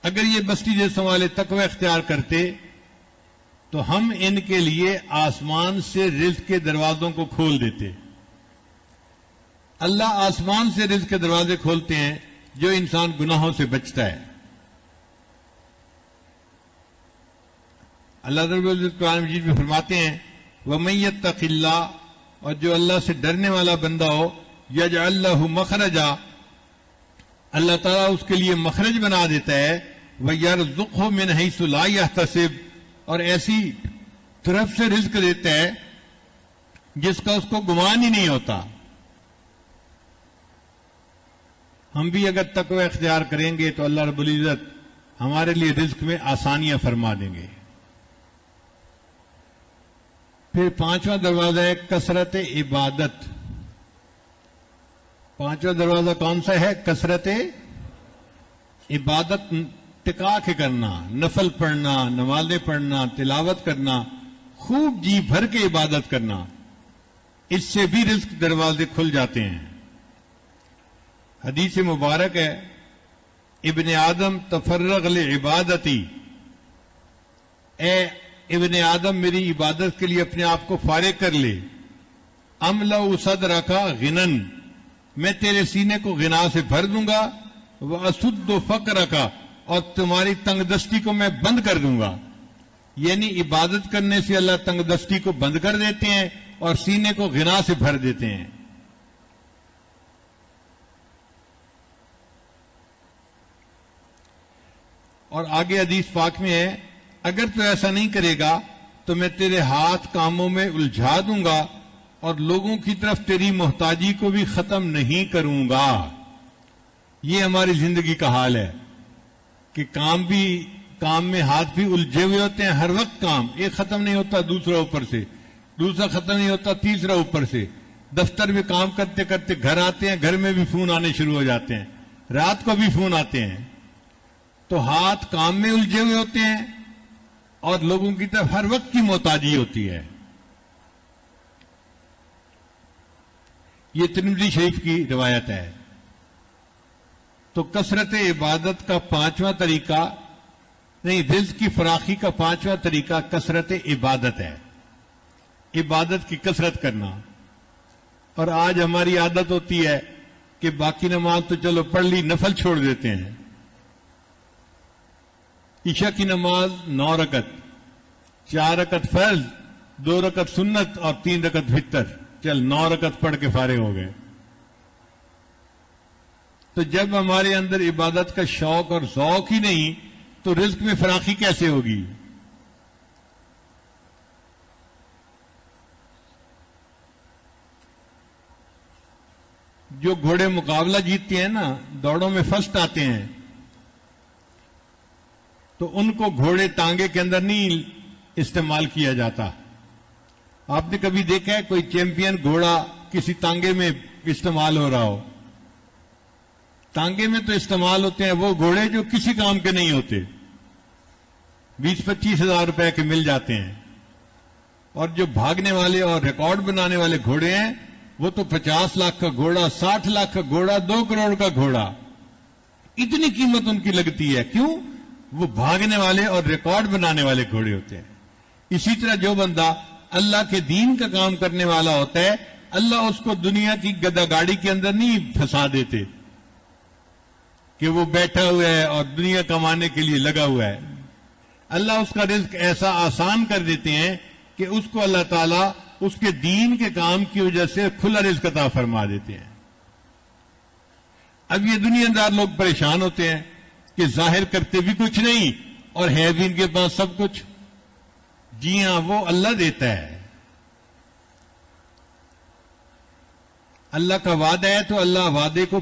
اگر یہ بستی جیسوں والے تقوی اختیار کرتے تو ہم ان کے لیے آسمان سے رزق کے دروازوں کو کھول دیتے. اللہ آسمان سے رزق کے دروازے کھولتے ہیں جو انسان گناہوں سے بچتا ہے. اللہ رب العزت قرآن مجید میں فرماتے ہیں وَمَن يَتَّقِ اللَّهَ، اور جو اللہ سے ڈرنے والا بندہ ہو يَجْعَل لَّهُ مَخْرَجًا، اللہ تعالیٰ اس کے لیے مخرج بنا دیتا ہے. وَيَرْزُقْهُ مِنْ حَيْثُ لَا يَحْتَسِبُ، اور ایسی طرف سے رزق دیتا ہے جس کا اس کو گمان ہی نہیں ہوتا. ہم بھی اگر تقوی اختیار کریں گے تو اللہ رب العزت ہمارے لیے رزق میں آسانیاں فرما دیں گے. پھر پانچواں دروازہ ہے کثرت عبادت. پانچواں دروازہ کون سا ہے؟ کثرت عبادت، ٹکا کے کرنا، نفل پڑھنا، نمازیں پڑھنا، تلاوت کرنا، خوب جی بھر کے عبادت کرنا. اس سے بھی رزق دروازے کھل جاتے ہیں. حدیث مبارک ہے ابن آدم تفرغ لعبادتی، اے ابن آدم میری عبادت کے لیے اپنے آپ کو فارغ کر لے. املأ صدرک غنن، میں تیرے سینے کو غنا سے بھر دوں گا. واسد فقرک، اور تمہاری تنگ دستی کو میں بند کر دوں گا. یعنی عبادت کرنے سے اللہ تنگ دستی کو بند کر دیتے ہیں اور سینے کو غنا سے بھر دیتے ہیں. اور آگے حدیث پاک میں ہے اگر تو ایسا نہیں کرے گا تو میں تیرے ہاتھ کاموں میں الجھا دوں گا اور لوگوں کی طرف تیری محتاجی کو بھی ختم نہیں کروں گا. یہ ہماری زندگی کا حال ہے کہ کام میں ہاتھ بھی الجھے ہوئے ہوتے ہیں. ہر وقت کام، ایک ختم نہیں ہوتا دوسرا اوپر سے، دوسرا ختم نہیں ہوتا تیسرا اوپر سے. دفتر میں کام کرتے کرتے گھر آتے ہیں، گھر میں بھی فون آنے شروع ہو جاتے ہیں، رات کو بھی فون آتے ہیں. تو ہاتھ کام میں الجھے ہوئے ہوتے ہیں اور لوگوں کی طرف ہر وقت کی محتاجی ہوتی ہے. یہ ترمذی شریف کی روایت ہے. تو کثرت عبادت کا پانچواں طریقہ نہیں، رزق کی فراخی کا پانچواں طریقہ کثرت عبادت ہے، عبادت کی کثرت کرنا. اور آج ہماری عادت ہوتی ہے کہ باقی نماز تو چلو پڑھ لی، نفل چھوڑ دیتے ہیں. عشاء کی نماز 9 رکعت، 4 رکعت فرض، 2 رکعت سنت اور 3 رکعت وتر، چل 9 رکعت پڑھ کے فارغ ہو گئے. تو جب ہمارے اندر عبادت کا شوق اور ذوق ہی نہیں تو رزق میں فراخی کیسے ہوگی؟ جو گھوڑے مقابلہ جیتتے ہیں نا، دوڑوں میں فرسٹ آتے ہیں، تو ان کو گھوڑے ٹانگے کے اندر نہیں استعمال کیا جاتا. آپ نے کبھی دیکھا ہے کوئی چیمپئن گھوڑا کسی تانگے میں استعمال ہو رہا ہو؟ تانگے میں تو استعمال ہوتے ہیں وہ گھوڑے جو کسی کام کے نہیں ہوتے، 20-25 ہزار روپے کے مل جاتے ہیں. اور جو بھاگنے والے اور ریکارڈ بنانے والے گھوڑے ہیں وہ تو 50 لاکھ کا گھوڑا، 60 لاکھ کا گھوڑا، 2 کروڑ کا گھوڑا. اتنی قیمت ان کی لگتی ہے. کیوں؟ وہ بھاگنے والے اور ریکارڈ بنانے والے گھوڑے ہوتے ہیں. اسی طرح جو بندہ اللہ کے دین کا کام کرنے والا ہوتا ہے، اللہ اس کو دنیا کی گدا گاڑی کے اندر نہیں پھنسا دیتے کہ وہ بیٹھا ہوا ہے اور دنیا کمانے کے لیے لگا ہوا ہے. اللہ اس کا رزق ایسا آسان کر دیتے ہیں کہ اس کو اللہ تعالیٰ اس کے دین کے کام کی وجہ سے کھلا رزق عطا فرما دیتے ہیں. اب یہ دنیا دار لوگ پریشان ہوتے ہیں کہ ظاہر کرتے بھی کچھ نہیں اور ہے بھی ان کے پاس سب کچھ. جی ہاں، وہ اللہ دیتا ہے. اللہ کا وعدہ ہے تو اللہ وعدے کو